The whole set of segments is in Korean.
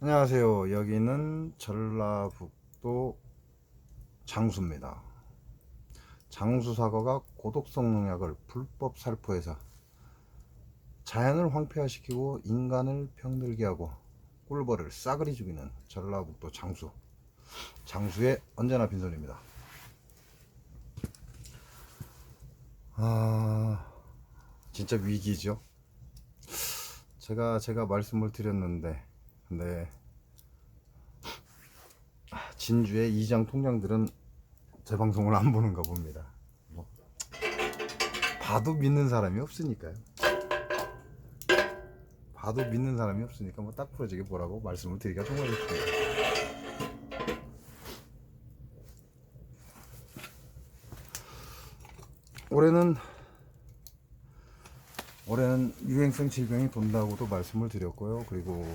안녕하세요. 여기는 전라북도 장수입니다. 장수 사과가 고독성 농약을 불법 살포해서 자연을 황폐화시키고 인간을 병들게 하고 꿀벌을 싸그리 죽이는 전라북도 장수. 장수의 언제나 빈손입니다. 진짜 위기죠. 제가 말씀을 드렸는데, 근데 진주의 이장 통장들은 제 방송을 안 보는가 봅니다. 뭐, 봐도 믿는 사람이 없으니까요. 봐도 믿는 사람이 없으니까 뭐 딱 부러지게 보라고 말씀을 드리기가 정말 좋습니다. 올해는 유행성 질병이 돈다고도 말씀을 드렸고요. 그리고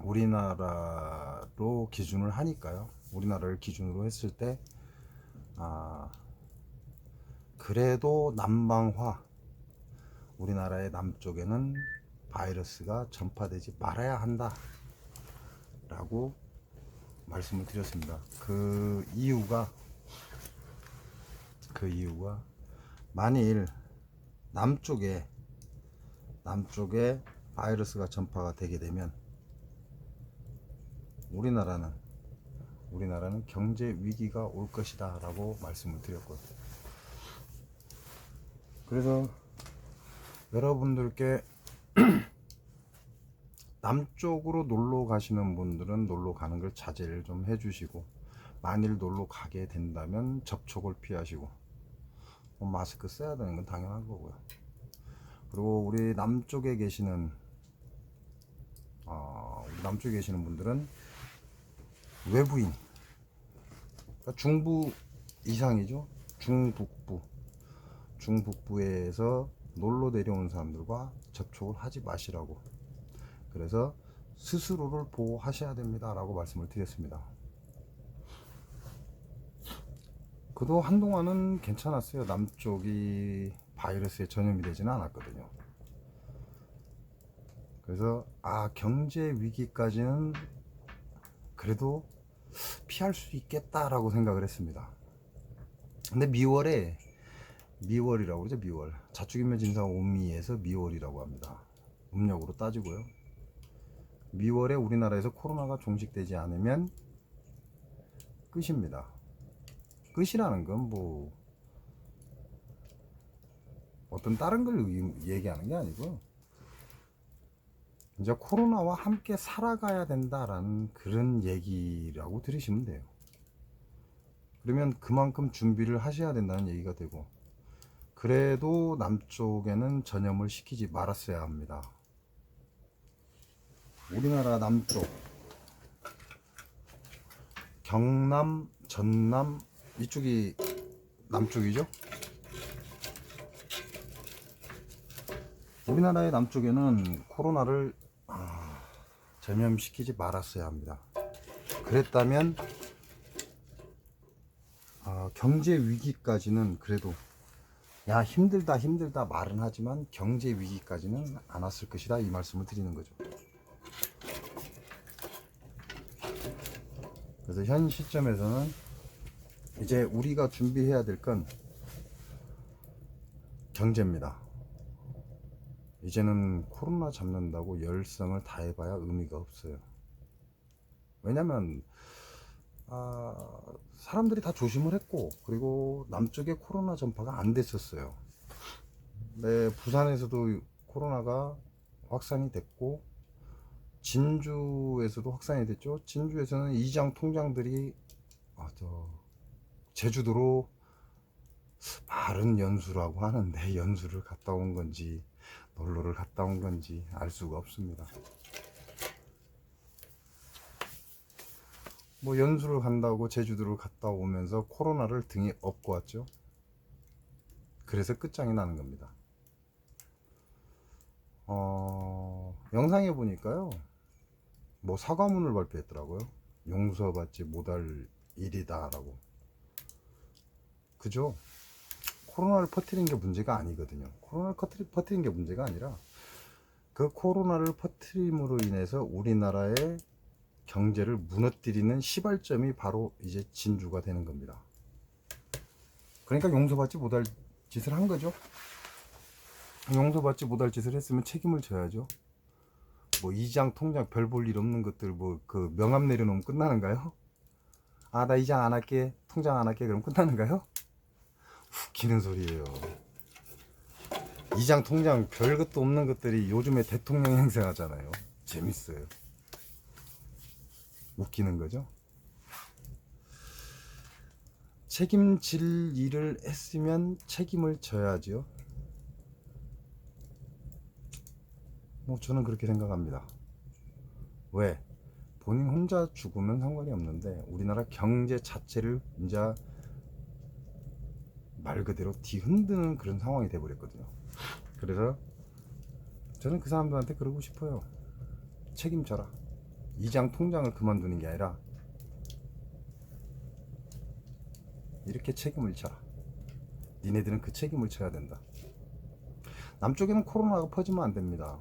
우리나라로 기준을 하니까요. 우리나라를 기준으로 했을 때 그래도 남방화, 우리나라의 남쪽에는 바이러스가 전파되지 말아야 한다 라고 말씀을 드렸습니다. 그 이유가 만일 남쪽에 바이러스가 전파가 되게 되면 우리나라는 경제 위기가 올 것이다 라고 말씀을 드렸고요. 그래서 여러분들께 남쪽으로 놀러 가시는 분들은 놀러 가는 걸 자제를 좀 해주시고, 만일 놀러 가게 된다면 접촉을 피하시고, 마스크 써야 되는 건 당연한 거고요. 그리고 우리 남쪽에 계시는 분들은 외부인, 그러니까 중부 이상이죠. 중북부에서 놀러 내려온 사람들과 접촉을 하지 마시라고, 그래서 스스로를 보호하셔야 됩니다 라고 말씀을 드렸습니다. 그도 한동안은 괜찮았어요. 남쪽이 바이러스에 전염이 되지는 않았거든요. 그래서 경제 위기까지는 그래도 피할 수 있겠다라고 생각을 했습니다. 근데 미월이라고 그러죠. 미월, 자축인묘진사 오미에서 미월이라고 합니다. 음력으로 따지고요. 미월에 우리나라에서 코로나가 종식되지 않으면 끝입니다. 끝이라는 건 뭐 어떤 다른 걸 얘기하는 게 아니고, 이제 코로나와 함께 살아가야 된다라는 그런 얘기라고 들으시면 돼요. 그러면 그만큼 준비를 하셔야 된다는 얘기가 되고, 그래도 남쪽에는 전염을 시키지 말았어야 합니다. 우리나라 남쪽, 경남, 전남 이쪽이 남쪽이죠. 우리나라의 남쪽에는 코로나를 전염시키지 말았어야 합니다. 그랬다면 경제 위기까지는 그래도 힘들다 말은 하지만 경제 위기까지는 안 왔을 것이다, 이 말씀을 드리는 거죠. 그래서 현 시점에서는 이제 우리가 준비해야 될 건 경제입니다. 이제는 코로나 잡는다고 열성을 다해봐야 의미가 없어요. 왜냐면 사람들이 다 조심을 했고, 그리고 남쪽에 코로나 전파가 안 됐었어요. 네, 부산에서도 코로나가 확산이 됐고, 진주에서도 확산이 됐죠. 진주에서는 이장 통장들이 제주도로 마른 연수라고 하는데, 연수를 갔다 온 건지 놀러를 갔다 온 건지 알 수가 없습니다. 뭐 연수를 간다고 제주도를 갔다 오면서 코로나를 등에 업고 왔죠. 그래서 끝장이 나는 겁니다. 영상에 보니까요, 뭐 사과문을 발표했더라고요. 용서받지 못할 일이다 라고. 그죠? 코로나를 퍼뜨린 게 문제가 아니거든요. 코로나를 퍼뜨린 게 문제가 아니라 그 코로나를 퍼뜨림으로 인해서 우리나라의 경제를 무너뜨리는 시발점이 바로 이제 진주가 되는 겁니다. 그러니까 용서받지 못할 짓을 한 거죠. 용서받지 못할 짓을 했으면 책임을 져야죠. 뭐 이장 통장 별 볼 일 없는 것들 뭐 그 명함 내려놓으면 끝나는가요? 아, 나 이장 안 할게, 통장 안 할게, 그럼 끝나는가요? 웃기는 소리예요. 이장 통장 별 것도 없는 것들이 요즘에 대통령 행세하잖아요. 재밌어요. 웃기는 거죠. 책임질 일을 했으면 책임을 져야죠. 뭐 저는 그렇게 생각합니다. 왜? 본인 혼자 죽으면 상관이 없는데 우리나라 경제 자체를 이제 말 그대로 뒤흔드는 그런 상황이 돼버렸거든요. 그래서 저는 그 사람들한테 그러고 싶어요. 책임져라. 이장 통장을 그만두는 게 아니라 이렇게 책임을 져라. 니네들은 그 책임을 져야 된다. 남쪽에는 코로나가 퍼지면 안 됩니다.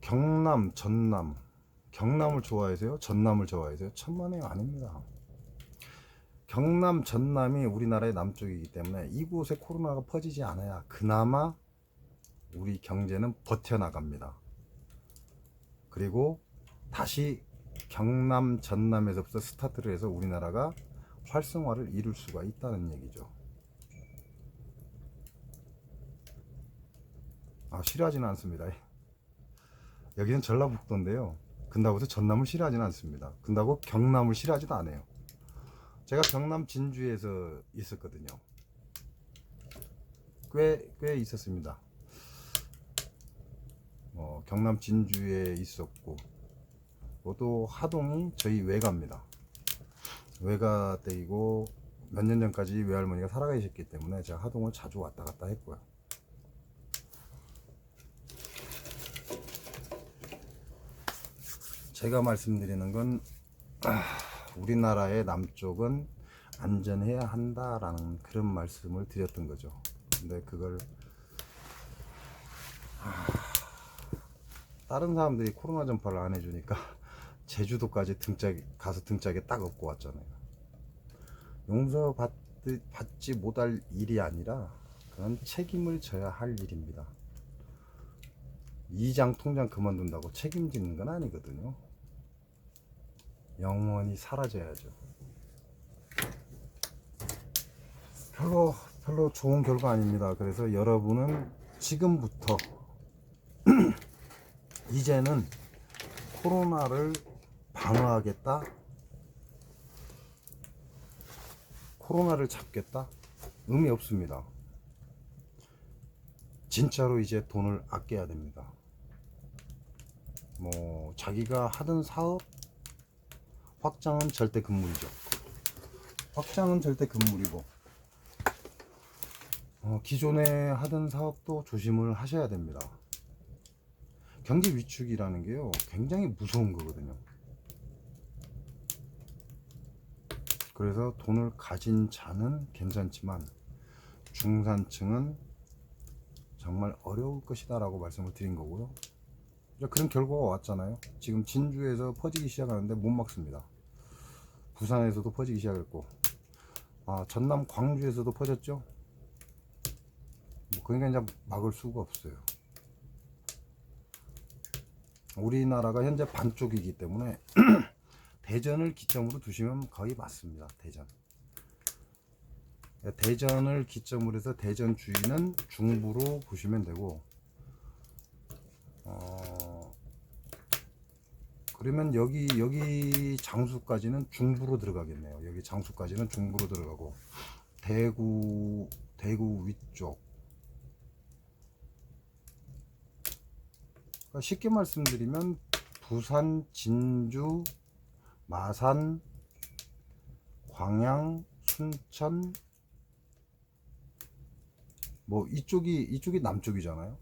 경남, 전남, 경남을 좋아해서요? 전남을 좋아해서요? 천만에요. 아닙니다. 경남, 전남이 우리나라의 남쪽이기 때문에 이곳에 코로나가 퍼지지 않아야 그나마 우리 경제는 버텨나갑니다. 그리고 다시 경남, 전남에서부터 스타트를 해서 우리나라가 활성화를 이룰 수가 있다는 얘기죠. 싫어하지는 않습니다. 여기는 전라북도인데요. 근다고 해서 전남을 싫어하지는 않습니다. 근다고 경남을 싫어하지도 않아요. 제가 경남 진주에서 있었거든요. 꽤 있었습니다. 경남 진주에 있었고, 또 하동이 저희 외가입니다. 외가 댁이고 몇 년 전까지 외할머니가 살아계셨기 때문에 제가 하동을 자주 왔다 갔다 했고요. 제가 말씀드리는 건 우리나라의 남쪽은 안전해야 한다라는 그런 말씀을 드렸던 거죠. 근데 그걸 다른 사람들이 코로나 전파를 안 해주니까 제주도까지 가서 등짝에 딱 업고 왔잖아요. 용서받지 못할 일이 아니라 그건 책임을 져야 할 일입니다. 이장 통장 그만둔다고 책임지는 건 아니거든요. 영원히 사라져야죠. 별로 좋은 결과 아닙니다. 그래서 여러분은 지금부터 이제는 코로나를 방어하겠다, 코로나를 잡겠다, 의미 없습니다. 진짜로 이제 돈을 아껴야 됩니다. 뭐 자기가 하던 사업 확장은 절대 금물이죠. 확장은 절대 금물이고, 기존에 하던 사업도 조심을 하셔야 됩니다. 경기 위축이라는 게요, 굉장히 무서운 거거든요. 그래서 돈을 가진 자는 괜찮지만 중산층은 정말 어려울 것이다 라고 말씀을 드린 거고요. 그런 결과가 왔잖아요. 지금 진주에서 퍼지기 시작하는데 못 막습니다. 부산에서도 퍼지기 시작했고, 전남 광주에서도 퍼졌죠. 그러니까 이제 막을 수가 없어요. 우리나라가 현재 반쪽이기 때문에 대전을 기점으로 두시면 거의 맞습니다. 대전을 기점으로 해서 대전 주위는 중부로 보시면 되고, 그러면 여기 장수까지는 중부로 들어가겠네요. 여기 장수까지는 중부로 들어가고, 대구 위쪽. 그러니까 쉽게 말씀드리면 부산, 진주, 마산, 광양, 순천, 뭐 이쪽이 남쪽이잖아요.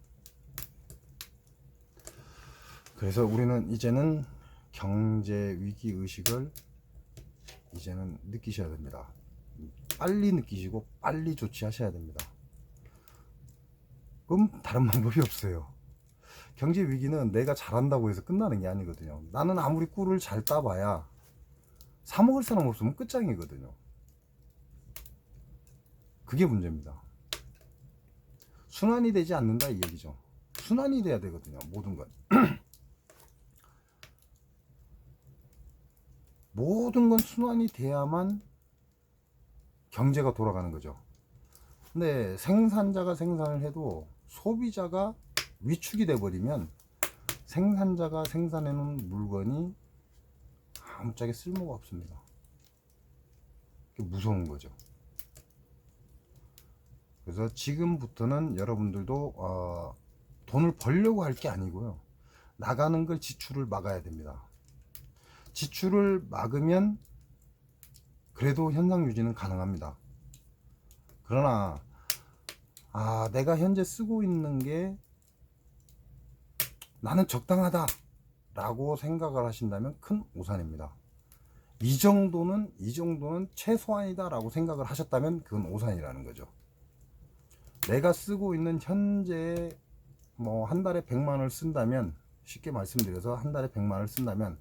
그래서 우리는 이제는 경제 위기 의식을 이제는 느끼셔야 됩니다. 빨리 느끼시고 빨리 조치하셔야 됩니다. 그럼 다른 방법이 없어요. 경제 위기는 내가 잘한다고 해서 끝나는 게 아니거든요. 나는 아무리 꿀을 잘 따봐야 사 먹을 사람 없으면 끝장이거든요. 그게 문제입니다. 순환이 되지 않는다 이 얘기죠. 순환이 돼야 되거든요. 모든 건. 모든 건 순환이 돼야만 경제가 돌아가는 거죠. 근데 생산자가 생산을 해도 소비자가 위축이 돼 버리면 생산자가 생산해 놓은 물건이 아무짝에 쓸모가 없습니다. 그게 무서운 거죠. 그래서 지금부터는 여러분들도 돈을 벌려고 할 게 아니고요, 나가는 걸 지출을 막아야 됩니다. 지출을 막으면 그래도 현상 유지는 가능합니다. 그러나 내가 현재 쓰고 있는 게 나는 적당하다 라고 생각을 하신다면 큰 오산입니다. 이 정도는 최소한이다 라고 생각을 하셨다면 그건 오산이라는 거죠. 내가 쓰고 있는 현재 뭐 한 달에 100만원을 쓴다면, 쉽게 말씀드려서 한 달에 100만원을 쓴다면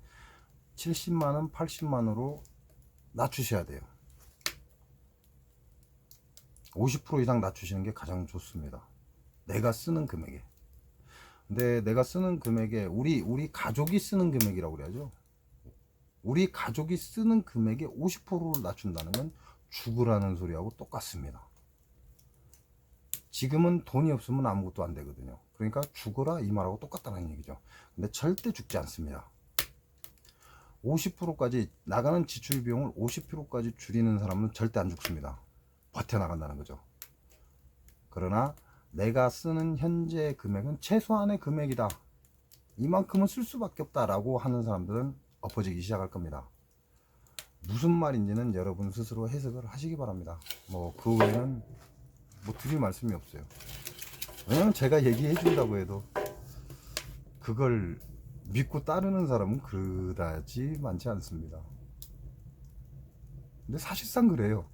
70만원 80만원으로 낮추셔야 돼요. 50% 이상 낮추시는 게 가장 좋습니다. 내가 쓰는 금액에. 근데 내가 쓰는 금액에 우리 가족이 쓰는 금액이라고 그래야죠. 우리 가족이 쓰는 금액의 50%를 낮춘다는 건 죽으라는 소리하고 똑같습니다. 지금은 돈이 없으면 아무것도 안 되거든요. 그러니까 죽어라 이 말하고 똑같다는 얘기죠. 근데 절대 죽지 않습니다. 50%까지 나가는 지출 비용을 50%까지 줄이는 사람은 절대 안 죽습니다. 버텨나간다는 거죠. 그러나 내가 쓰는 현재 금액은 최소한의 금액이다, 이만큼은 쓸 수밖에 없다 라고 하는 사람들은 엎어지기 시작할 겁니다. 무슨 말인지는 여러분 스스로 해석을 하시기 바랍니다. 뭐 그 외에는 뭐 드릴 말씀이 없어요. 왜냐면 제가 얘기해 준다고 해도 그걸 믿고 따르는 사람은 그다지 많지 않습니다. 근데 사실상 그래요.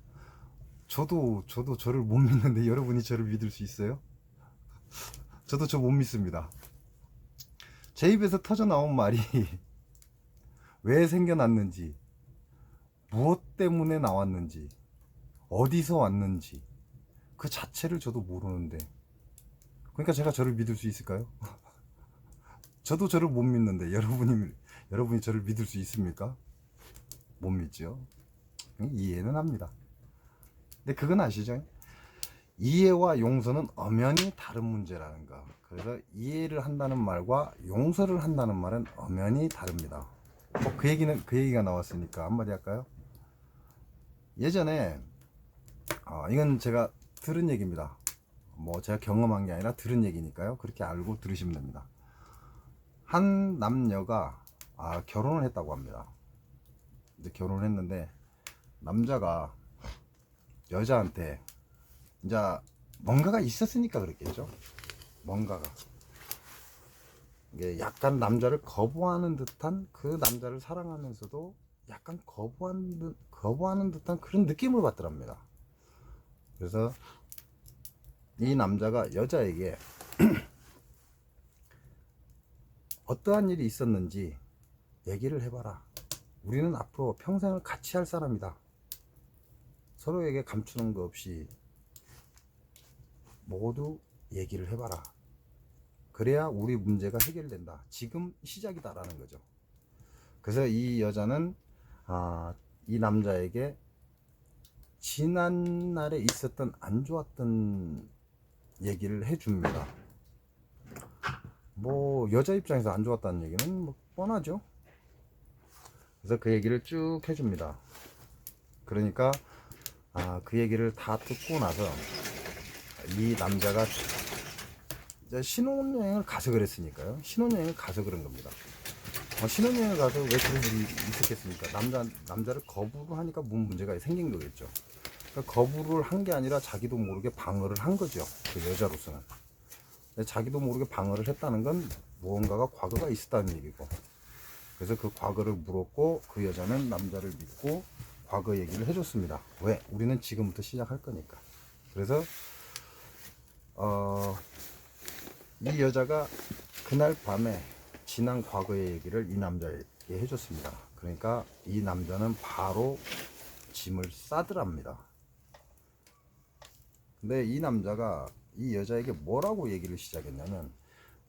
저도 저를 못 믿는데 여러분이 저를 믿을 수 있어요? 저도 저 못 믿습니다. 제 입에서 터져 나온 말이 왜 생겨났는지, 무엇 때문에 나왔는지, 어디서 왔는지 그 자체를 저도 모르는데, 그러니까 제가 저를 믿을 수 있을까요? 저도 저를 못 믿는데 여러분이 저를 믿을 수 있습니까? 못 믿죠. 이해는 합니다. 근데 그건 아시죠? 이해와 용서는 엄연히 다른 문제라는 거. 그래서 이해를 한다는 말과 용서를 한다는 말은 엄연히 다릅니다. 그 얘기가 나왔으니까 한마디 할까요? 예전에 이건 제가 들은 얘기입니다. 뭐 제가 경험한 게 아니라 들은 얘기니까요. 그렇게 알고 들으시면 됩니다. 한 남녀가 결혼을 했다고 합니다. 이제 결혼을 했는데 남자가 여자한테 이제 뭔가가 있었으니까 그랬겠죠. 뭔가가 이게 약간 남자를 거부하는 듯한, 그 남자를 사랑하면서도 약간 거부하는 듯한 그런 느낌을 받더랍니다. 그래서 이 남자가 여자에게 어떠한 일이 있었는지 얘기를 해봐라. 우리는 앞으로 평생을 같이 할 사람이다. 서로에게 감추는 거 없이 모두 얘기를 해봐라. 그래야 우리 문제가 해결된다. 지금 시작이다라는 거죠. 그래서 이 여자는 이 남자에게 지난날에 있었던 안 좋았던 얘기를 해줍니다. 뭐 여자 입장에서 안 좋았다는 얘기는 뭐 뻔하죠. 그래서 그 얘기를 쭉 해줍니다. 그러니까 그 얘기를 다 듣고 나서 이 남자가 신혼여행을 가서 그랬으니까요. 신혼여행을 가서 그런 겁니다. 신혼여행을 가서 왜 그런 일이 있었겠습니까? 남자를 거부를 하니까 뭔 문제가 생긴 거겠죠. 그러니까 거부를 한 게 아니라 자기도 모르게 방어를 한 거죠. 그 여자로서는. 자기도 모르게 방어를 했다는 건 무언가가 과거가 있었다는 얘기고, 그래서 그 과거를 물었고 그 여자는 남자를 믿고 과거 얘기를 해줬습니다. 왜? 우리는 지금부터 시작할 거니까. 그래서 이 여자가 그날 밤에 지난 과거의 얘기를 이 남자에게 해줬습니다. 그러니까 이 남자는 바로 짐을 싸더랍니다. 근데 이 남자가 이 여자에게 뭐라고 얘기를 시작했냐면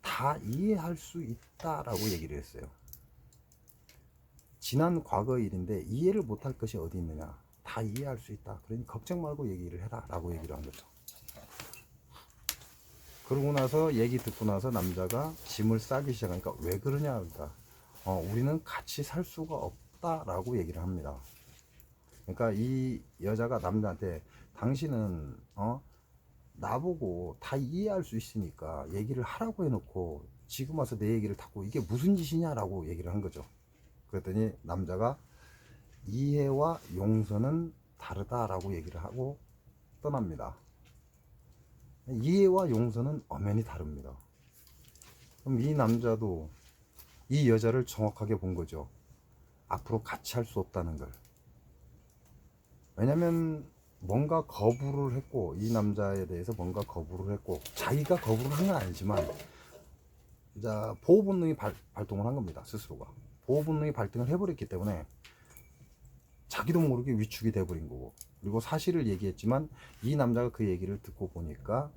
다 이해할 수 있다라고 얘기를 했어요. 지난 과거 일인데 이해를 못할 것이 어디 있느냐, 다 이해할 수 있다, 그러니 걱정 말고 얘기를 해라 라고 얘기를 한 거죠. 그러고 나서 얘기 듣고 나서 남자가 짐을 싸기 시작하니까 왜 그러냐, 그러니까 우리는 같이 살 수가 없다 라고 얘기를 합니다. 그러니까 이 여자가 남자한테 당신은 나보고 다 이해할 수 있으니까 얘기를 하라고 해놓고 지금 와서 내 얘기를 닫고 이게 무슨 짓이냐라고 얘기를 한 거죠. 그랬더니 남자가 이해와 용서는 다르다라고 얘기를 하고 떠납니다. 이해와 용서는 엄연히 다릅니다. 그럼 이 남자도 이 여자를 정확하게 본 거죠. 앞으로 같이 할 수 없다는 걸. 왜냐면 뭔가 거부를 했고, 이 남자에 대해서 뭔가 거부를 했고, 자기가 거부를 한 건 아니지만 이제 보호 본능이 발동을 한 겁니다. 스스로가 보호 본능이 발동을 해버렸기 때문에 자기도 모르게 위축이 돼버린 거고, 그리고 사실을 얘기했지만 이 남자가 그 얘기를 듣고 보니까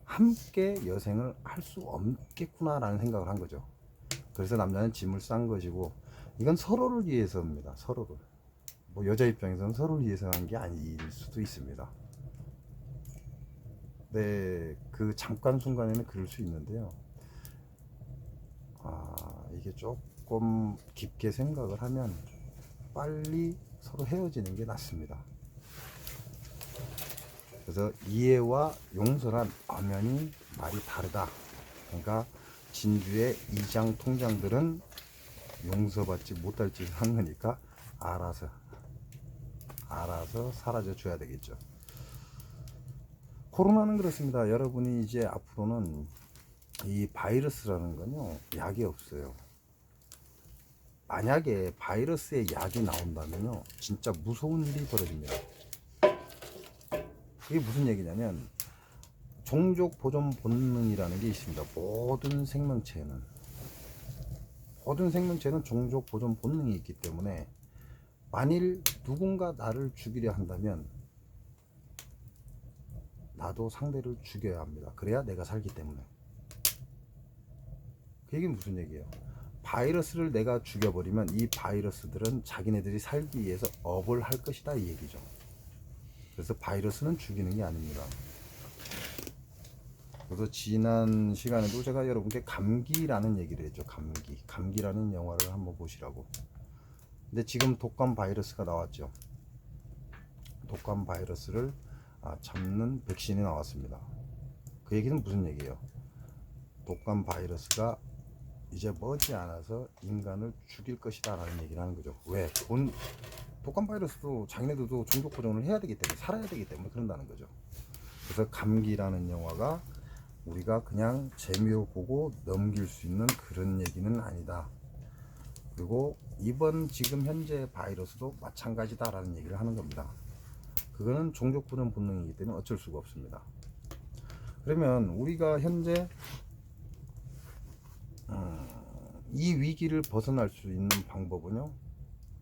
함께 여생을 할 수 없겠구나 라는 생각을 한 거죠. 그래서 남자는 짐을 싼 것이고, 이건 서로를 위해서입니다. 서로를. 뭐 여자 입장에서는 서로를 위해서 한 게 아닐 수도 있습니다. 네, 그 잠깐 순간에는 그럴 수 있는데요. 이게 조금 깊게 생각을 하면 빨리 서로 헤어지는 게 낫습니다. 그래서 이해와 용서란 엄연히 말이 다르다. 그러니까 진주의 이장 통장들은 용서받지 못할 짓을 한 거니까 알아서 사라져 줘야 되겠죠. 코로나는 그렇습니다. 여러분이 이제 앞으로는 이 바이러스라는 건요, 약이 없어요. 만약에 바이러스의 약이 나온다면요, 진짜 무서운 일이 벌어집니다. 그게 무슨 얘기냐면 종족 보존 본능이라는 게 있습니다. 모든 생명체는 종족 보존 본능이 있기 때문에 만일 누군가 나를 죽이려 한다면 나도 상대를 죽여야 합니다. 그래야 내가 살기 때문에. 그 얘기는 무슨 얘기예요? 바이러스를 내가 죽여버리면 이 바이러스들은 자기네들이 살기 위해서 업을 할 것이다, 이 얘기죠. 그래서 바이러스는 죽이는 게 아닙니다. 그래서 지난 시간에도 제가 여러분께 감기라는 얘기를 했죠. 감기라는 영화를 한번 보시라고. 근데 지금 독감 바이러스가 나왔죠. 독감 바이러스를 잡는 백신이 나왔습니다. 그 얘기는 무슨 얘기예요? 독감 바이러스가 이제 머지않아서 인간을 죽일 것이다 라는 얘기를 하는 거죠. 왜? 독감 바이러스도 자기네들도 종족 보존을 해야 되기 때문에, 살아야 되기 때문에 그런다는 거죠. 그래서 감기라는 영화가 우리가 그냥 재미로 보고 넘길 수 있는 그런 얘기는 아니다. 그리고 이번 지금 현재 바이러스도 마찬가지다 라는 얘기를 하는 겁니다. 그거는 종족 보존 본능이기 때문에 어쩔 수가 없습니다. 그러면 우리가 현재 이 위기를 벗어날 수 있는 방법은요,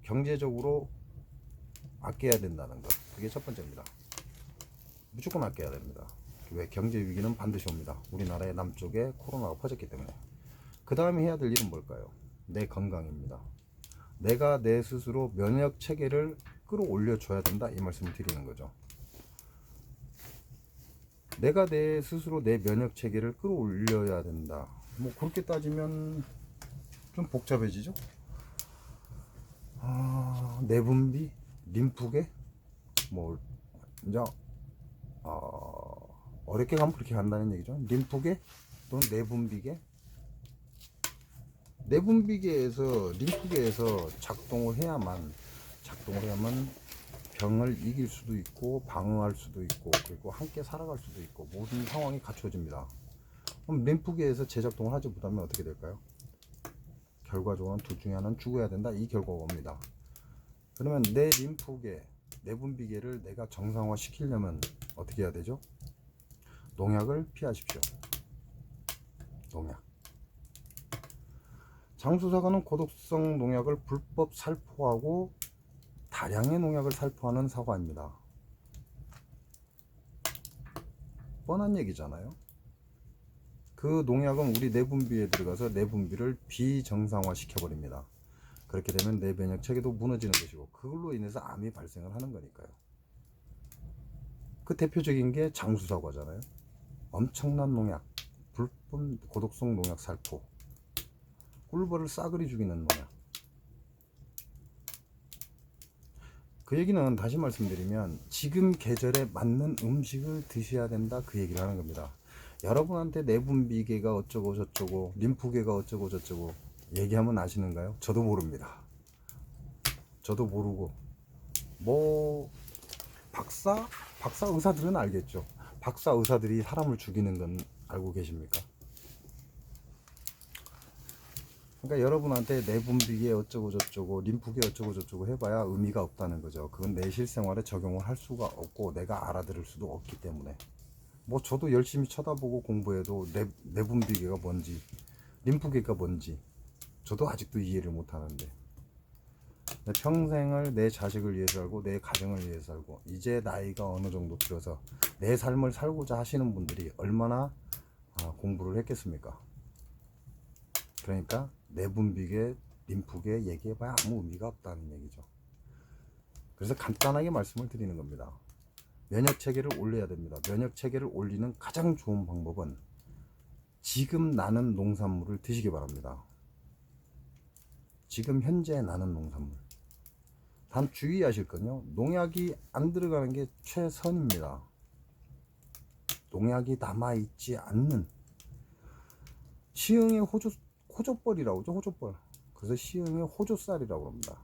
경제적으로 아껴야 된다는 것. 그게 첫 번째입니다. 무조건 아껴야 됩니다. 왜? 경제 위기는 반드시 옵니다. 우리나라의 남쪽에 코로나가 퍼졌기 때문에. 그 다음에 해야 될 일은 뭘까요? 내 건강입니다. 내가 내 스스로 면역 체계를 끌어올려 줘야 된다, 이 말씀을 드리는 거죠. 내가 내 스스로 내 면역 체계를 끌어올려야 된다. 뭐 그렇게 따지면 좀 복잡해지죠. 내분비, 림프계, 뭐 이제 어렵게 가면 그렇게 간다는 얘기죠. 림프계 또는 내분비계. 내분비계에서 림프계에서 작동을 해야만 병을 이길 수도 있고 방어할 수도 있고, 그리고 함께 살아갈 수도 있고, 모든 상황이 갖춰집니다. 그럼 림프계에서 재작동을 하지 못하면 어떻게 될까요? 결과적으로는 둘 중에 하나는 죽어야 된다, 이 결과가 옵니다. 그러면 내 림프계, 내분비계를 내가 정상화 시키려면 어떻게 해야 되죠? 농약을 피하십시오. 농약. 장수사과는 고독성 농약을 불법 살포하고 다량의 농약을 살포하는 사과입니다. 뻔한 얘기잖아요. 그 농약은 우리 내분비에 들어가서 내분비를 비정상화 시켜버립니다. 그렇게 되면 내 면역 체계도 무너지는 것이고 그걸로 인해서 암이 발생을 하는 거니까요. 그 대표적인 게 장수사과잖아요. 엄청난 농약, 불법 고독성 농약 살포, 꿀벌을 싸그리 죽이는 농약. 그 얘기는 다시 말씀드리면 지금 계절에 맞는 음식을 드셔야 된다, 그 얘기를 하는 겁니다. 여러분한테 내분비계가 어쩌고 저쩌고 림프계가 어쩌고 저쩌고 얘기하면 아시는가요? 저도 모릅니다. 저도 모르고 뭐 박사 의사들은 알겠죠. 박사 의사들이 사람을 죽이는 건 알고 계십니까? 그러니까 여러분한테 내분비계 어쩌고 저쩌고 림프계 어쩌고 저쩌고 해봐야 의미가 없다는 거죠. 그건 내 실생활에 적용을 할 수가 없고 내가 알아들을 수도 없기 때문에. 뭐 저도 열심히 쳐다보고 공부해도 내분비계가 뭔지 림프계가 뭔지 저도 아직도 이해를 못 하는데, 평생을 내 자식을 위해서 살고 내 가정을 위해서 살고 이제 나이가 어느 정도 들어서 내 삶을 살고자 하시는 분들이 얼마나 공부를 했겠습니까? 그러니까 내분비계 림프계 얘기해봐야 아무 의미가 없다는 얘기죠. 그래서 간단하게 말씀을 드리는 겁니다. 면역 체계를 올려야 됩니다. 면역 체계를 올리는 가장 좋은 방법은 지금 나는 농산물을 드시기 바랍니다. 지금 현재 나는 농산물. 단 주의하실 건요, 농약이 안 들어가는 게 최선입니다. 농약이 남아있지 않는, 시흥의 호조벌이라고 하죠. 호조벌. 그래서 시흥의 호조쌀이라고 합니다.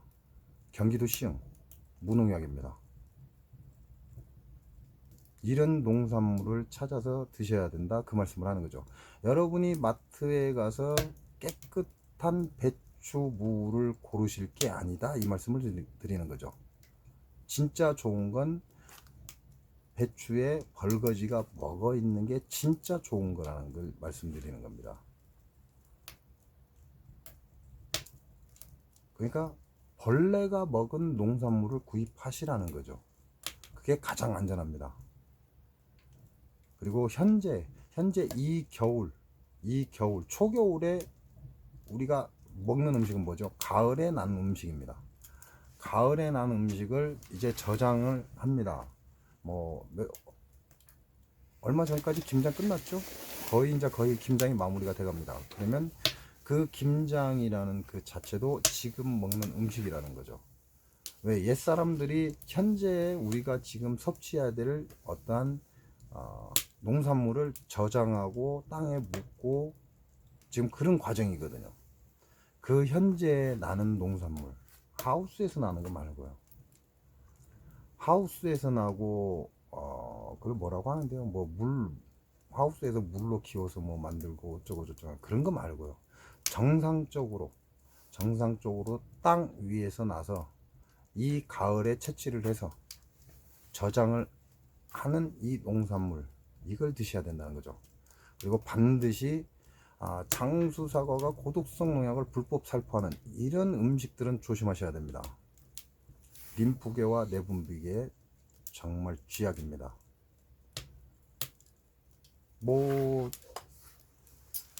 경기도 시흥 무농약입니다. 이런 농산물을 찾아서 드셔야 된다, 그 말씀을 하는 거죠. 여러분이 마트에 가서 깨끗한 배추무를 고르실 게 아니다, 이 말씀을 드리는 거죠. 진짜 좋은 건 배추에 벌거지가 먹어 있는 게 진짜 좋은 거라는 걸 말씀드리는 겁니다. 그러니까 벌레가 먹은 농산물을 구입하시라는 거죠. 그게 가장 안전합니다. 그리고 현재 이 겨울 초겨울에 우리가 먹는 음식은 뭐죠? 가을에 난 음식입니다. 가을에 난 음식을 이제 저장을 합니다. 뭐 얼마 전까지 김장 끝났죠? 거의 김장이 마무리가 돼 갑니다. 그러면 그 김장이라는 그 자체도 지금 먹는 음식이라는 거죠. 왜? 옛사람들이 현재 우리가 지금 섭취해야 될 어떠한 농산물을 저장하고 땅에 묻고 지금 그런 과정이거든요. 그 현재 나는 농산물, 하우스에서 나는 거 말고요. 하우스에서 나고 그걸 뭐라고 하는데요? 뭐 하우스에서 물로 키워서 뭐 만들고 어쩌고 저쩌고 그런 거 말고요. 정상적으로 땅 위에서 나서 이 가을에 채취를 해서 저장을 하는 이 농산물, 이걸 드셔야 된다는 거죠. 그리고 반드시 장수사과가 고독성 농약을 불법 살포하는 이런 음식들은 조심하셔야 됩니다. 림프계와 내분비계에 정말 쥐약입니다. 뭐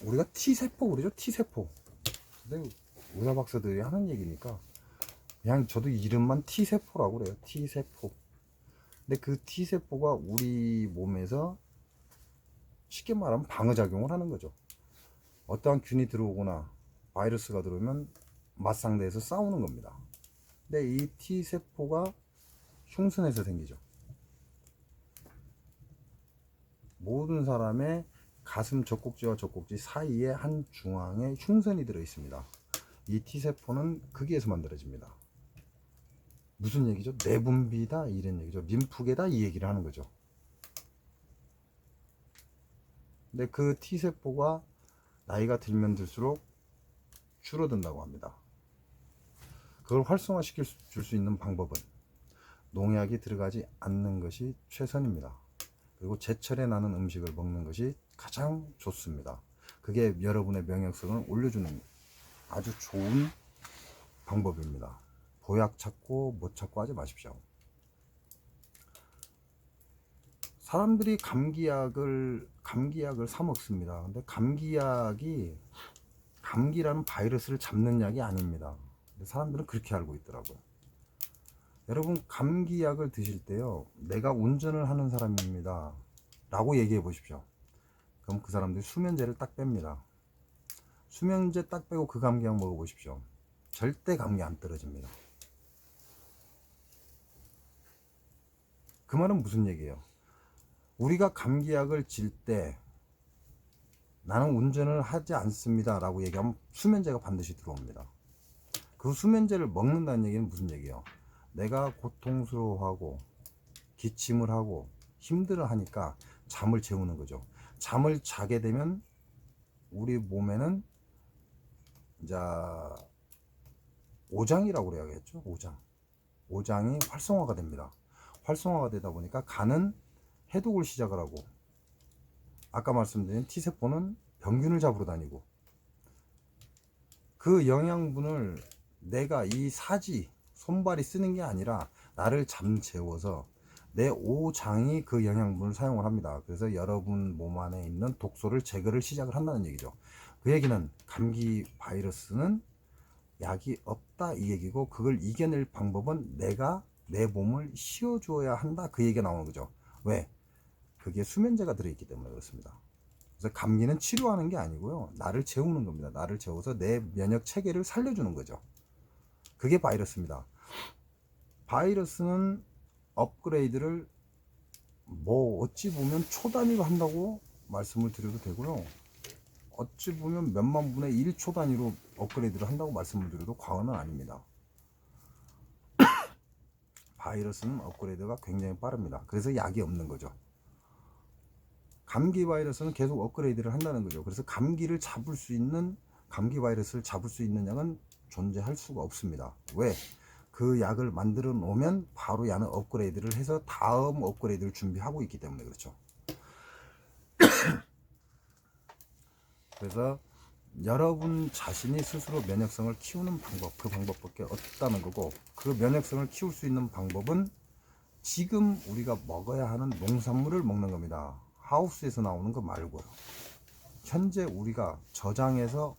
우리가 T세포 그러죠. T세포. 근데 의사 박사들이 하는 얘기니까 그냥 저도 이름만 T세포라고 그래요. T세포. 근데 그 T세포가 우리 몸에서 쉽게 말하면 방어작용을 하는 거죠. 어떠한 균이 들어오거나 바이러스가 들어오면 맞상대해서 싸우는 겁니다. 근데 이 T세포가 흉선에서 생기죠. 모든 사람의 가슴 젖꼭지와 젖꼭지 사이에 한 중앙에 흉선이 들어 있습니다. 이 T세포는 거기에서 만들어집니다. 무슨 얘기죠? 내분비다 이런 얘기죠. 림프계다 이 얘기를 하는 거죠. 근데 그 T세포가 나이가 들면 들수록 줄어든다고 합니다. 그걸 활성화시킬 줄 수 있는 방법은 농약이 들어가지 않는 것이 최선입니다. 그리고 제철에 나는 음식을 먹는 것이 가장 좋습니다. 그게 여러분의 면역성을 올려주는 아주 좋은 방법입니다. 보약 찾고 못 찾고 하지 마십시오. 사람들이 감기약을 사 먹습니다. 근데 감기라는 바이러스를 잡는 약이 아닙니다. 근데 사람들은 그렇게 알고 있더라고요. 여러분, 감기약을 드실 때요, 내가 운전을 하는 사람입니다 라고 얘기해 보십시오. 그럼 그 사람들이 수면제를 딱 뺍니다. 수면제 딱 빼고 그 감기약 먹어 보십시오. 절대 감기 안 떨어집니다. 그 말은 무슨 얘기예요? 우리가 감기약을 질 때 나는 운전을 하지 않습니다 라고 얘기하면 수면제가 반드시 들어옵니다. 그 수면제를 먹는다는 얘기는 무슨 얘기예요? 내가 고통스러워하고 기침을 하고 힘들어 하니까 잠을 재우는 거죠. 잠을 자게 되면 우리 몸에는 이제 오장이라고 그래야겠죠. 오장이 활성화가 됩니다. 활성화가 되다 보니까 간은 해독을 시작을 하고, 아까 말씀드린 T세포는 병균을 잡으러 다니고, 그 영양분을 내가 이 손발이 쓰는 게 아니라 나를 잠재워서 내 오장이 그 영양분을 사용을 합니다. 그래서 여러분 몸 안에 있는 독소를 제거를 시작을 한다는 얘기죠. 그 얘기는 감기 바이러스는 약이 없다 이 얘기고, 그걸 이겨낼 방법은 내가 내 몸을 씌워줘야 한다 그 얘기가 나오는 거죠. 왜? 그게 수면제가 들어있기 때문에 그렇습니다. 그래서 감기는 치료하는 게 아니고요, 나를 재우는 겁니다. 나를 재워서 내 면역 체계를 살려주는 거죠. 그게 바이러스입니다. 바이러스는 업그레이드를 어찌 보면 초단위로 한다고 말씀을 드려도 되고요, 어찌 보면 몇만 분의 1초 단위로 업그레이드를 한다고 말씀을 드려도 과언은 아닙니다. 바이러스는 업그레이드가 굉장히 빠릅니다. 그래서 약이 없는 거죠. 감기 바이러스는 계속 업그레이드를 한다는 거죠. 그래서 감기 바이러스를 잡을 수 있는 약은 존재할 수가 없습니다. 왜? 그 약을 만들어 놓으면 바로 야는 업그레이드를 해서 다음 업그레이드를 준비하고 있기 때문에 그렇죠. 그래서 여러분 자신이 스스로 면역성을 키우는 방법, 그 방법밖에 없다는 거고, 그 면역성을 키울 수 있는 방법은 지금 우리가 먹어야 하는 농산물을 먹는 겁니다. 하우스에서 나오는 거 말고요. 현재 우리가 저장해서,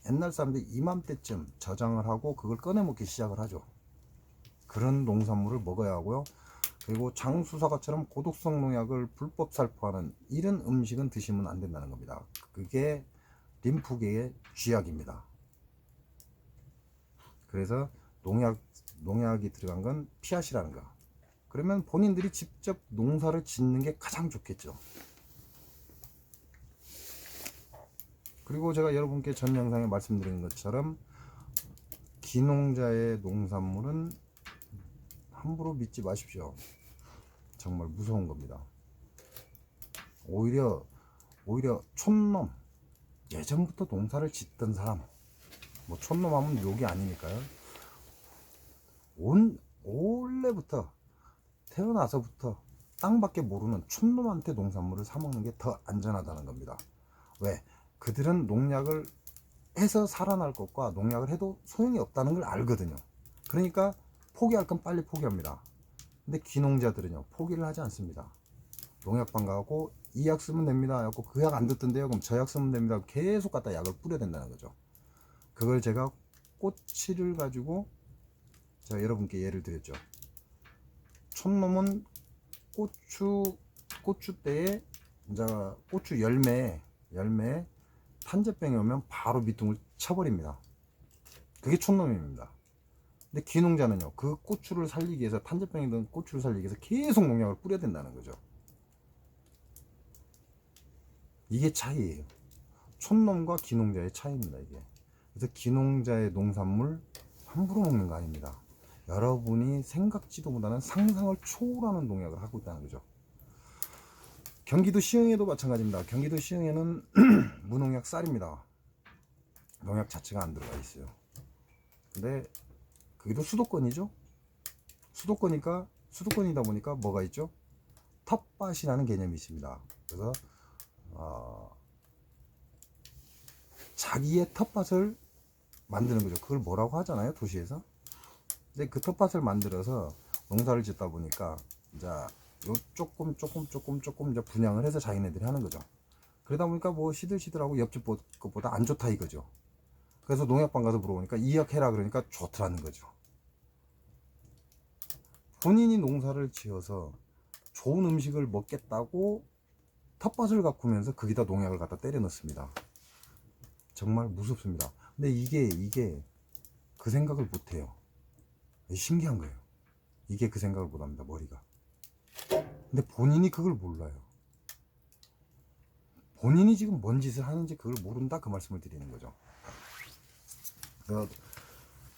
옛날 사람들이 이맘때쯤 저장을 하고 그걸 꺼내 먹기 시작을 하죠. 그런 농산물을 먹어야 하고요. 그리고 장수사과처럼 고독성 농약을 불법 살포하는 이런 음식은 드시면 안 된다는 겁니다. 그게 림프계의 쥐약입니다. 그래서 농약이 들어간 건 피하시라는 거. 그러면 본인들이 직접 농사를 짓는 게 가장 좋겠죠. 그리고 제가 여러분께 전 영상에 말씀드린 것처럼 기농자의 농산물은 함부로 믿지 마십시오. 정말 무서운 겁니다. 오히려 촌놈, 예전부터 농사를 짓던 사람, 촌놈 하면 욕이 아니니까요. 원래부터 태어나서부터 땅밖에 모르는 촌놈한테 농산물을 사 먹는 게 더 안전하다는 겁니다. 왜? 그들은 농약을 해서 살아날 것과 농약을 해도 소용이 없다는 걸 알거든요. 그러니까 포기할 건 빨리 포기합니다. 근데 기농자들은요, 포기를 하지 않습니다. 농약방 가고 이 약 쓰면 됩니다. 그 약 안 듣던데요, 그럼 저 약 쓰면 됩니다. 계속 갖다 약을 뿌려야 된다는 거죠. 그걸 제가 꼬치를 가지고 제가 여러분께 예를 드렸죠. 촌놈은 고추대에 이제 고추 열매에 탄저병이 오면 바로 밑둥을 쳐버립니다. 그게 촌놈입니다. 근데 기농자는요, 그 고추를 살리기 위해서, 탄저병이든 고추를 살리기 위해서 계속 농약을 뿌려야 된다는 거죠. 이게 차이예요. 촌놈과 기농자의 차이입니다, 이게. 그래서 기농자의 농산물 함부로 먹는 거 아닙니다. 여러분이 생각지도 못하는 상상을 초월하는 농약을 하고 있다는 거죠. 경기도 시흥에도 마찬가지입니다. 경기도 시흥에는 무농약 쌀입니다. 농약 자체가 안 들어가 있어요. 근데 그게도 수도권이죠. 수도권이다 보니까 뭐가 있죠? 텃밭이라는 개념이 있습니다. 그래서 자기의 텃밭을 만드는 거죠. 그걸 뭐라고 하잖아요, 도시에서. 근데 그 텃밭을 만들어서 농사를 짓다 보니까 이제 요 조금 이제 분양을 해서 자기네들이 하는 거죠. 그러다 보니까 뭐 시들시들하고 옆집 것보다 안 좋다 이거죠. 그래서 농약방 가서 물어보니까 2억 해라 그러니까 좋더라는 거죠. 본인이 농사를 지어서 좋은 음식을 먹겠다고 텃밭을 가꾸면서 거기다 농약을 갖다 때려 넣습니다. 정말 무섭습니다. 근데 이게 그 생각을 못 해요. 신기한 거예요. 이게 그 생각을 못 합니다, 머리가. 근데 본인이 그걸 몰라요. 본인이 지금 뭔 짓을 하는지 그걸 모른다, 그 말씀을 드리는 거죠.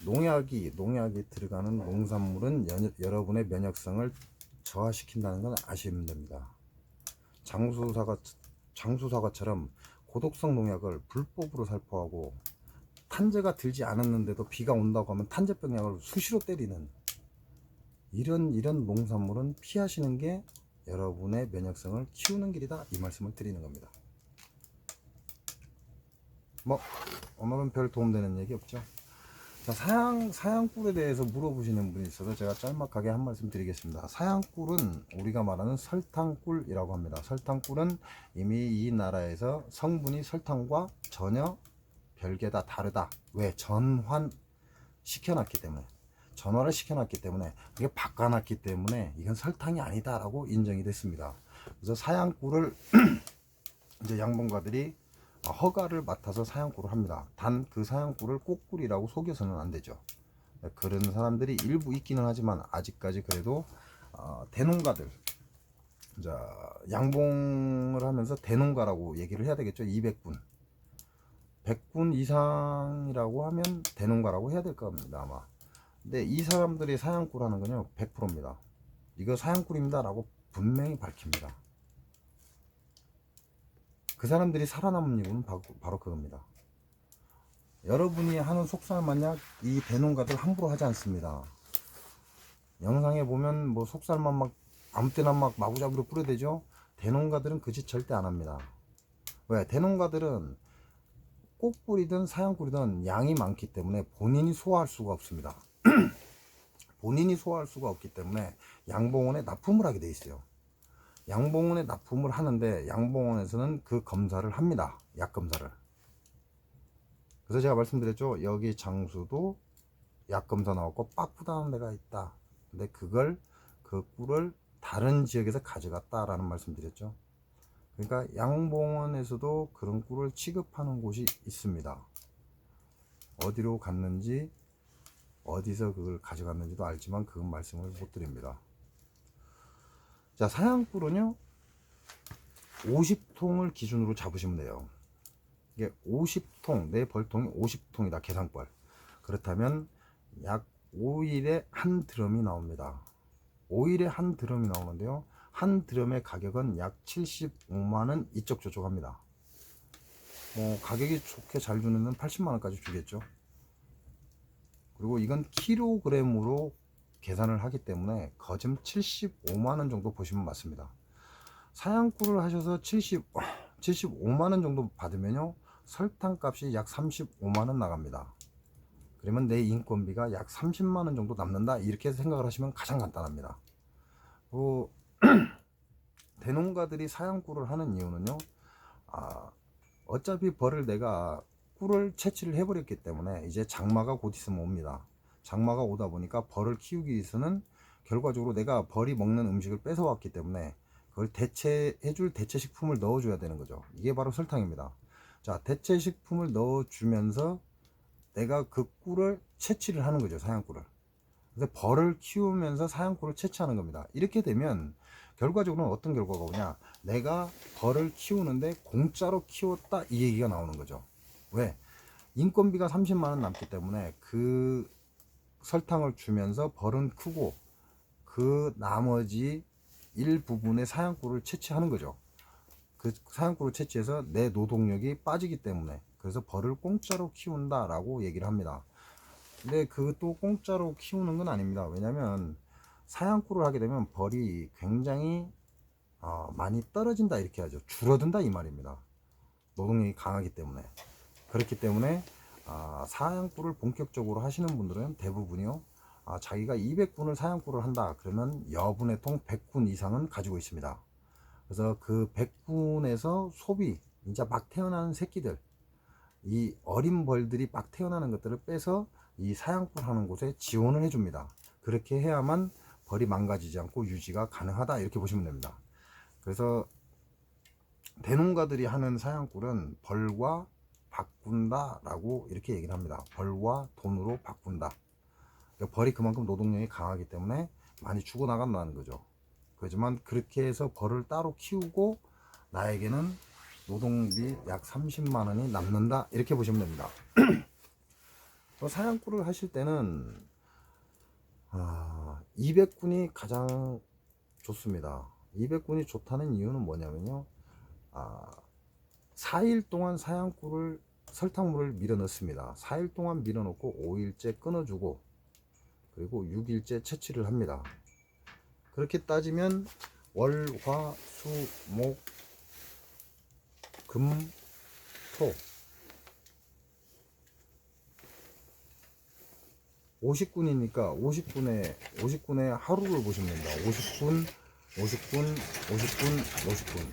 농약이 들어가는 농산물은 여러분의 면역성을 저하시킨다는 건 아시면 됩니다. 장수사과처럼 고독성 농약을 불법으로 살포하고 탄저가 들지 않았는데도 비가 온다고 하면 탄저병약을 수시로 때리는 이런 농산물은 피하시는 게 여러분의 면역성을 키우는 길이다, 이 말씀을 드리는 겁니다. 뭐 오늘은 별 도움되는 얘기 없죠. 자, 사양꿀에 대해서 물어보시는 분이 있어서 제가 짤막하게 한 말씀 드리겠습니다. 사양꿀은 우리가 말하는 설탕꿀이라고 합니다. 설탕꿀은 이미 이 나라에서 성분이 설탕과 전혀 별개다, 다르다. 왜? 전환을 시켜놨기 때문에 이게 바꿔놨기 때문에 이건 설탕이 아니다 라고 인정이 됐습니다. 그래서 사양꿀을 이제 양봉가들이 허가를 맡아서 사양꿀을 합니다. 단 그 사양꿀을 꽃꿀이라고 속여서는 안 되죠. 그런 사람들이 일부 있기는 하지만 아직까지 그래도 대농가들, 양봉을 하면서 대농가라고 얘기를 해야 되겠죠. 200군 100군 이상이라고 하면 대농가라고 해야 될 겁니다, 아마. 근데 이 사람들이 사양꿀 하는 건요 100%입니다. 이거 사양꿀입니다 라고 분명히 밝힙니다. 그 사람들이 살아남은 이유는 바로 그겁니다. 여러분이 하는 속살만약 이 대농가들 함부로 하지 않습니다. 영상에 보면 뭐 속살만 막 아무 때나 막 마구잡이로 뿌려대죠. 대농가들은 그 짓 절대 안 합니다. 왜? 대농가들은 꽃꿀이든 사양꿀이든 양이 많기 때문에 본인이 소화할 수가 없습니다. 본인이 소화할 수가 없기 때문에 양봉원에 납품을 하게 돼 있어요. 양봉원에 납품을 하는데 양봉원에서는 그 검사를 합니다. 약 검사를. 그래서 제가 말씀드렸죠. 여기 장수도 약 검사 나왔고 빡부다는 데가 있다. 근데 그 꿀을 다른 지역에서 가져갔다라는 말씀드렸죠. 그러니까 양봉원에서도 그런 꿀을 취급하는 곳이 있습니다. 어디로 갔는지 어디서 그걸 가져갔는지도 알지만 그건 말씀을 못 드립니다. 자, 사양꿀은요 50통을 기준으로 잡으시면 돼요. 이게 50통, 내 벌통이 50통이다, 계산벌. 그렇다면 약 5일에 한 드럼이 나옵니다. 5일에 한 드럼이 나오는데요, 한 드럼의 가격은 약 75만원 이쪽 저쪽 합니다. 가격이 좋게 잘 주는 데는 80만원까지 주겠죠. 그리고 이건 킬로그램으로 계산을 하기 때문에 거즘 75만원 정도 보시면 맞습니다. 사양꿀을 하셔서 75만원 정도 받으면요 설탕값이 약 35만원 나갑니다. 그러면 내 인건비가 약 30만원 정도 남는다, 이렇게 생각을 하시면 가장 간단합니다. 대농가들이 사양꿀을 하는 이유는요, 어차피 벌을 내가 꿀을 채취를 해버렸기 때문에 이제 장마가 곧 있으면 옵니다. 장마가 오다 보니까 벌을 키우기 위해서는 결과적으로 내가 벌이 먹는 음식을 뺏어왔기 때문에 그걸 대체해줄 대체식품을 넣어줘야 되는 거죠. 이게 바로 설탕입니다. 자, 대체식품을 넣어주면서 내가 그 꿀을 채취를 하는 거죠, 사양꿀을. 그래서 벌을 키우면서 사양꿀을 채취하는 겁니다. 이렇게 되면 결과적으로는 어떤 결과가 오냐, 내가 벌을 키우는데 공짜로 키웠다, 이 얘기가 나오는 거죠. 왜? 인건비가 30만원 남기 때문에 그 설탕을 주면서 벌은 크고 그 나머지 일부분의 사양꿀을 채취하는 거죠. 그 사양꿀을 채취해서 내 노동력이 빠지기 때문에, 그래서 벌을 공짜로 키운다 라고 얘기를 합니다. 근데 그것도 공짜로 키우는 건 아닙니다. 왜냐면 사양꿀을 하게 되면 벌이 굉장히 많이 떨어진다, 이렇게 하죠. 줄어든다, 이 말입니다. 노동력이 강하기 때문에. 그렇기 때문에 사양꾼을 본격적으로 하시는 분들은 대부분이요, 자기가 200군을 사양꾼을 한다 그러면 여분의 통 100군 이상은 가지고 있습니다. 그래서 그 100군에서 소비, 이제 막 태어나는 새끼들, 이 어린 벌들이 막 태어나는 것들을 빼서 이 사양꾼 하는 곳에 지원을 해줍니다. 그렇게 해야만 벌이 망가지지 않고 유지가 가능하다, 이렇게 보시면 됩니다. 그래서 대농가들이 하는 사양꾼은 벌과 바꾼다 라고 이렇게 얘기를 합니다. 벌과 돈으로 바꾼다. 그러니까 벌이 그만큼 노동력이 강하기 때문에 많이 주고 나간다는 거죠. 그렇지만 그렇게 해서 벌을 따로 키우고 나에게는 노동비 약 30만 원이 남는다, 이렇게 보시면 됩니다. 또 사냥꾼을 하실 때는 200군이 가장 좋습니다. 200군이 좋다는 이유는 뭐냐면요, 4일 동안 사냥꾼을 설탕물을 밀어 넣습니다. 4일 동안 밀어 넣고 5일째 끊어주고 그리고 6일째 채취를 합니다. 그렇게 따지면 월, 화, 수, 목, 금, 토 50군이니까 50군의 하루를 보시면 됩니다. 50군, 50군, 50군, 50군.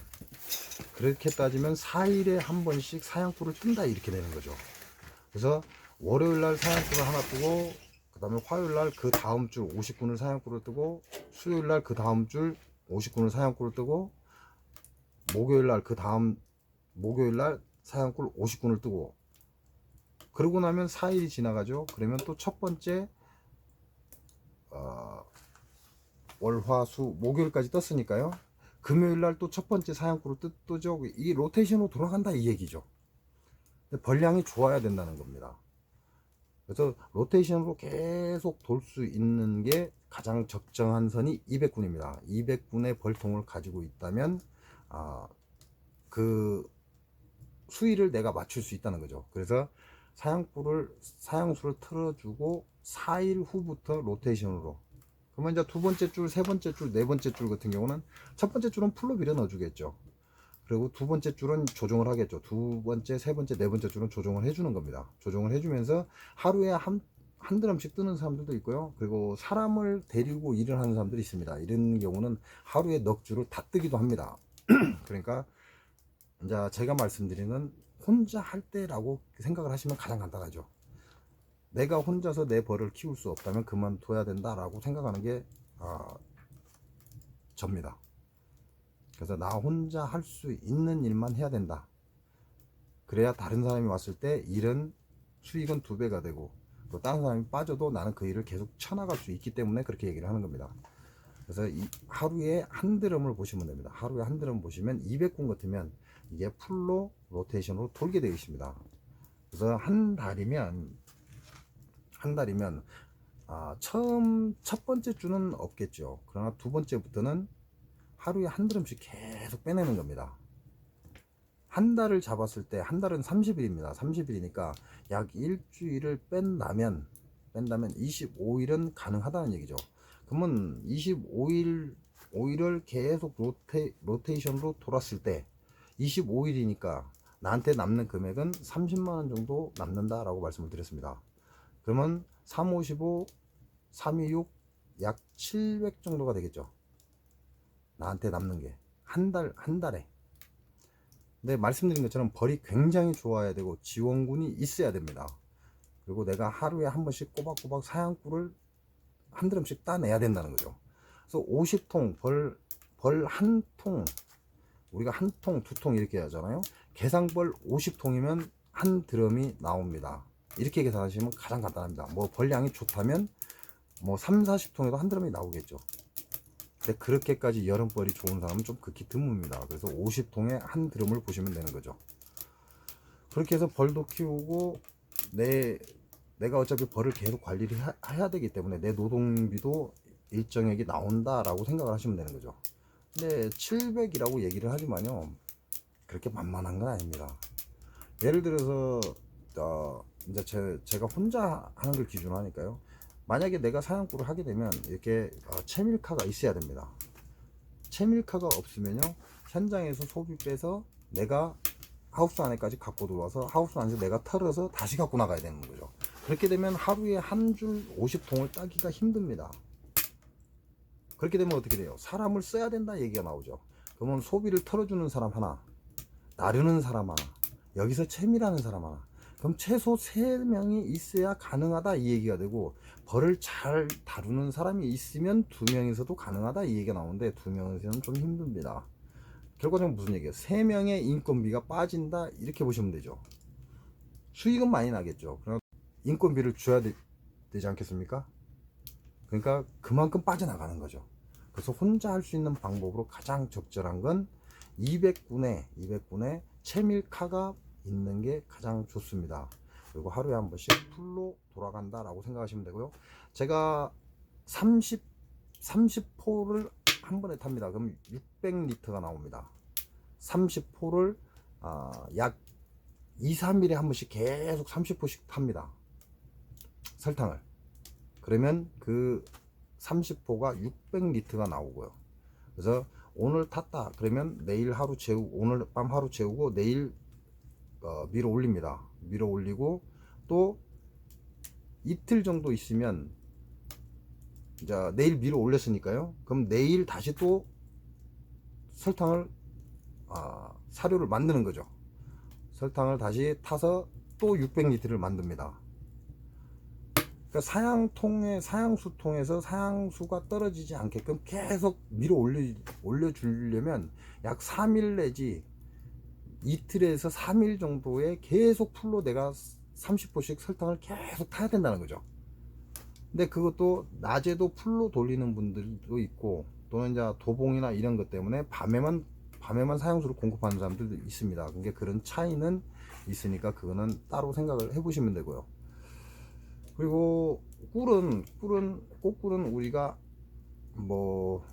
그렇게 따지면 4일에 한 번씩 사냥꾼을 뜬다, 이렇게 되는 거죠. 그래서 월요일날 사냥꾼을 하나 뜨고, 그 다음에 화요일날 그 다음 줄 50군을 사냥꾼을 뜨고, 수요일날 그 다음 줄 50군을 사냥꾼을 뜨고, 목요일날 그 다음 목요일날 사냥꾼 50군을 뜨고, 그러고 나면 4일이 지나가죠. 그러면 또 첫 번째 월, 화, 수, 목요일까지 떴으니까요, 금요일날 또 첫 번째 사냥꾼을 뜨죠. 이 로테이션으로 돌아간다, 이 얘기죠. 근데 벌량이 좋아야 된다는 겁니다. 그래서 로테이션으로 계속 돌 수 있는 게 가장 적정한 선이 200군입니다. 200군의 벌통을 가지고 있다면 그 수위를 내가 맞출 수 있다는 거죠. 그래서 사양수를 틀어주고 4일 후부터 로테이션으로, 그러면 이제 두 번째 줄, 세 번째 줄, 네 번째 줄 같은 경우는 첫 번째 줄은 풀로 밀어 넣어주겠죠. 그리고 두 번째 줄은 조정을 하겠죠. 두 번째, 세 번째, 네 번째 줄은 조정을 해주는 겁니다. 조정을 해주면서 하루에 한 드럼씩 뜨는 사람들도 있고요. 그리고 사람을 데리고 일을 하는 사람들이 있습니다. 이런 경우는 하루에 넉 줄을 다 뜨기도 합니다. 그러니까 이제 제가 말씀드리는 혼자 할 때라고 생각을 하시면 가장 간단하죠. 내가 혼자서 내 벌을 키울 수 없다면 그만둬야 된다라고 생각하는 게 접니다. 그래서 나 혼자 할 수 있는 일만 해야 된다. 그래야 다른 사람이 왔을 때 일은 수익은 2배가 되고, 또 다른 사람이 빠져도 나는 그 일을 계속 쳐나갈 수 있기 때문에 그렇게 얘기를 하는 겁니다. 그래서 하루에 한 드럼을 보시면 됩니다. 하루에 한 드럼 보시면 200군 같으면 이게 풀로 로테이션으로 돌게 되어 있습니다. 그래서 한 달이면 처음 첫 번째 주는 없겠죠. 그러나 두 번째부터는 하루에 한 드럼씩 계속 빼내는 겁니다. 한 달을 잡았을 때, 한 달은 30일입니다. 30일이니까 약 일주일을 뺀다면 25일은 가능하다는 얘기죠. 그러면 25일을 계속 로테이션으로 돌았을 때 25일이니까 나한테 남는 금액은 30만원 정도 남는다라고 말씀을 드렸습니다. 그러면 355, 326, 약 700 정도가 되겠죠. 나한테 남는 게 한 달에. 근데 말씀드린 것처럼 벌이 굉장히 좋아야 되고 지원군이 있어야 됩니다. 그리고 내가 하루에 한 번씩 꼬박꼬박 사양꾼을 한 드럼씩 따내야 된다는 거죠. 그래서 50통 벌 한 통, 우리가 한 통, 두 통 이렇게 하잖아요. 계상벌 50통이면 한 드럼이 나옵니다. 이렇게 계산하시면 가장 간단합니다. 뭐 벌량이 좋다면 뭐 3, 40통에도 한 드럼이 나오겠죠. 근데 그렇게까지 여름벌이 좋은 사람은 좀 극히 드뭅니다. 그래서 50통에 한 드럼을 보시면 되는 거죠. 그렇게 해서 벌도 키우고 내가 어차피 벌을 계속 관리를 해야 되기 때문에 내 노동비도 일정액이 나온다라고 생각을 하시면 되는 거죠. 근데 700이라고 얘기를 하지만요, 그렇게 만만한 건 아닙니다. 예를 들어서 이제 제가 혼자 하는 걸 기준으로 하니까요, 만약에 내가 사냥꾼을 하게 되면 이렇게 채밀카가 있어야 됩니다. 채밀카가 없으면요, 현장에서 소비 빼서 내가 하우스 안에까지 갖고 들어와서 하우스 안에서 내가 털어서 다시 갖고 나가야 되는 거죠. 그렇게 되면 하루에 한 줄 50통을 따기가 힘듭니다. 그렇게 되면 어떻게 돼요? 사람을 써야 된다 얘기가 나오죠. 그러면 소비를 털어주는 사람 하나, 나르는 사람 하나, 여기서 채밀하는 사람 하나, 그럼 최소 3명이 있어야 가능하다 이 얘기가 되고, 벌을 잘 다루는 사람이 있으면 2명에서도 가능하다 이 얘기가 나오는데 2명에서는 좀 힘듭니다. 결과적으로 무슨 얘기예요? 3명의 인건비가 빠진다 이렇게 보시면 되죠. 수익은 많이 나겠죠. 그럼 인건비를 줘야 되지 않겠습니까? 그러니까 그만큼 빠져나가는 거죠. 그래서 혼자 할 수 있는 방법으로 가장 적절한 건 200분의 채밀카가 있는 게 가장 좋습니다. 그리고 하루에 한 번씩 풀로 돌아간다 라고 생각하시면 되고요. 제가 30포를 한 번에 탑니다. 그럼 600리터가 나옵니다. 30포를 약 2, 3일에 한 번씩 계속 30포씩 탑니다. 설탕을. 그러면 그 30포가 600리터가 나오고요. 그래서 오늘 탔다 그러면 내일 하루 재우고, 오늘 밤 하루 재우고 내일 밀어 올립니다. 밀어 올리고 또 이틀 정도 있으면 이제 내일 밀어 올렸으니까요. 그럼 내일 다시 또 설탕을 사료를 만드는 거죠. 설탕을 다시 타서 또 600리터를 만듭니다. 그러니까 사양수통에서 사양수가 떨어지지 않게끔 계속 밀어 올려주려면 약 3일 내지 이틀에서 3일 정도에 계속 풀로 내가 30포씩 설탕을 계속 타야 된다는 거죠. 근데 그것도 낮에도 풀로 돌리는 분들도 있고, 또는 이제 도봉이나 이런 것 때문에 밤에만 사양수를 공급하는 사람들도 있습니다. 그러니까 그런 차이는 있으니까 그거는 따로 생각을 해보시면 되고요. 그리고 꽃꿀은 우리가 뭐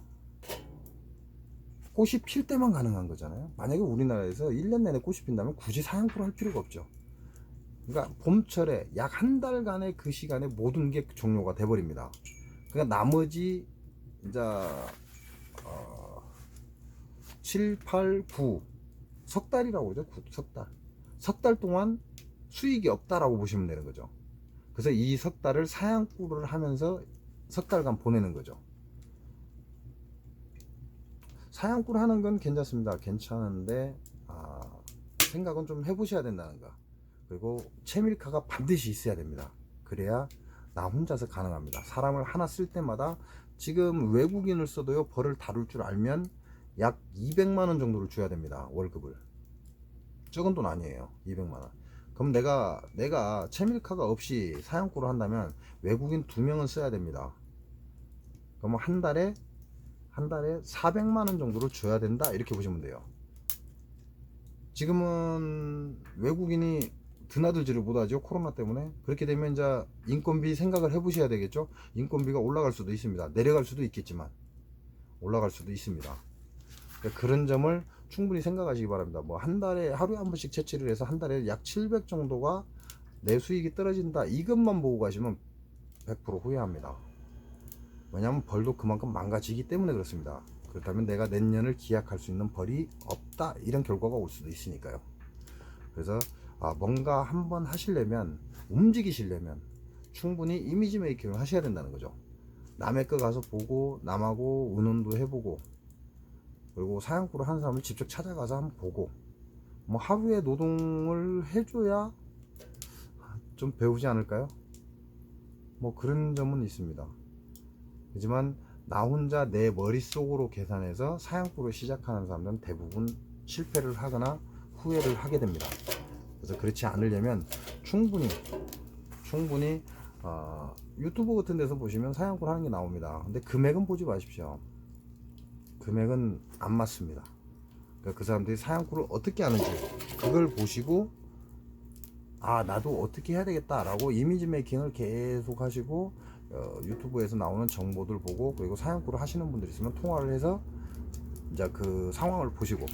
꽃이 필 때만 가능한 거잖아요. 만약에 우리나라에서 1년 내내 꽃이 핀다면 굳이 사양꿀을 할 필요가 없죠. 그러니까 봄철에 약 한 달간의 그 시간에 모든 게 종료가 돼 버립니다. 그러니까 나머지 이제 7, 8, 9 석 달이라고 그러죠. 석 달 동안 수익이 없다라고 보시면 되는 거죠. 그래서 이 석 달을 사양꿀을 하면서 석 달간 보내는 거죠. 사양꿀 하는 건 괜찮습니다. 괜찮은데 생각은 좀 해보셔야 된다는 거. 그리고 채밀카가 반드시 있어야 됩니다. 그래야 나 혼자서 가능합니다. 사람을 하나 쓸 때마다 지금 외국인을 써도요, 벌을 다룰 줄 알면 약 200만원 정도를 줘야 됩니다. 월급을. 적은 돈 아니에요. 200만원. 그럼 내가 채밀카가 없이 사양꿀을 한다면 외국인 2명은 써야 됩니다. 그럼 한 달에 400만원 정도를 줘야 된다 이렇게 보시면 돼요. 지금은 외국인이 드나들지를 못하죠. 코로나 때문에. 그렇게 되면 이제 인건비 생각을 해보셔야 되겠죠. 인건비가 올라갈 수도 있습니다. 내려갈 수도 있겠지만 올라갈 수도 있습니다. 그러니까 그런 점을 충분히 생각하시기 바랍니다. 뭐 한 달에 하루에 한 번씩 채취를 해서 한 달에 약 700 정도가 내 수익이 떨어진다 이것만 보고 가시면 100% 후회합니다. 왜냐하면 벌도 그만큼 망가지기 때문에 그렇습니다. 그렇다면 내가 내년을 기약할 수 있는 벌이 없다 이런 결과가 올 수도 있으니까요. 그래서 뭔가 한번 하시려면, 움직이시려면 충분히 이미지 메이킹을 하셔야 된다는 거죠. 남의 거 가서 보고 남하고 의논도 해보고, 그리고 사양꿀을 하는 사람을 직접 찾아가서 한번 보고, 뭐 하루에 노동을 해줘야 좀 배우지 않을까요? 뭐 그런 점은 있습니다. 하지만 나 혼자 내 머릿속으로 계산해서 사양꿀을 시작하는 사람들은 대부분 실패를 하거나 후회를 하게 됩니다. 그래서 그렇지 않으려면 충분히 유튜브 같은 데서 보시면 사양꿀 하는 게 나옵니다. 근데 금액은 보지 마십시오. 금액은 안 맞습니다. 그러니까 그 사람들이 사양꿀을 어떻게 하는지 그걸 보시고 나도 어떻게 해야 되겠다 라고 이미지 메이킹을 계속 하시고, 유튜브에서 나오는 정보들 보고, 그리고 사양꿀을 하시는 분들 있으면 통화를 해서 이제 그 상황을 보시고,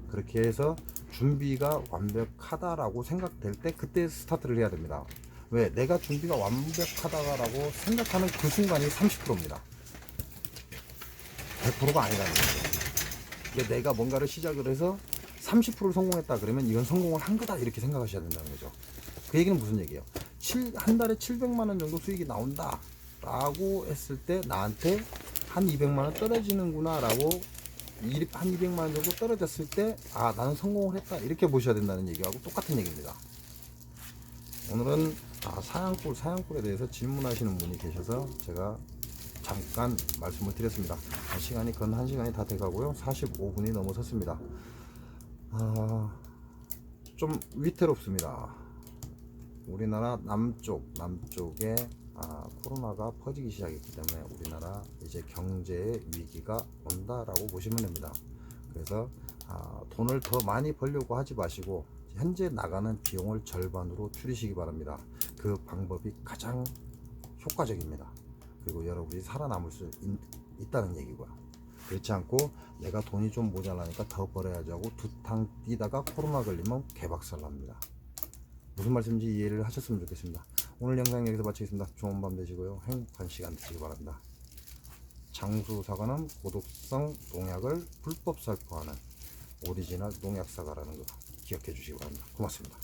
그렇게 해서 준비가 완벽하다라고 생각될 때 그때 스타트를 해야 됩니다. 왜? 내가 준비가 완벽하다라고 생각하는 그 순간이 30%입니다. 100%가 아니라는 거죠. 내가 뭔가를 시작을 해서 30%를 성공했다 그러면 이건 성공을 한 거다 이렇게 생각하셔야 된다는 거죠. 그 얘기는 무슨 얘기예요? 한 달에 700만 원 정도 수익이 나온다 라고 했을 때 나한테 한 200만 원 떨어지는구나 라고 한 200만 원 정도 떨어졌을 때 아 나는 성공을 했다 이렇게 보셔야 된다는 얘기하고 똑같은 얘기입니다. 오늘은 사양꿀에 대해서 질문하시는 분이 계셔서 제가 잠깐 말씀을 드렸습니다. 시간이 건 1시간이 다 돼가고요. 45분이 넘어섰습니다. 좀 위태롭습니다. 우리나라 남쪽에 코로나가 퍼지기 시작했기 때문에 우리나라 이제 경제의 위기가 온다라고 보시면 됩니다. 그래서 돈을 더 많이 벌려고 하지 마시고 현재 나가는 비용을 절반으로 줄이시기 바랍니다. 그 방법이 가장 효과적입니다. 그리고 여러분이 살아남을 수 있다는 얘기고요. 그렇지 않고 내가 돈이 좀 모자라니까 더 벌어야지 하고 두탕 뛰다가 코로나 걸리면 개박살납니다. 무슨 말씀인지 이해를 하셨으면 좋겠습니다. 오늘 영상 여기서 마치겠습니다. 좋은 밤 되시고요. 행복한 시간 되시기 바랍니다. 장수사과는 고독성 농약을 불법 살포하는 오리지널 농약사과라는 거 기억해 주시기 바랍니다. 고맙습니다.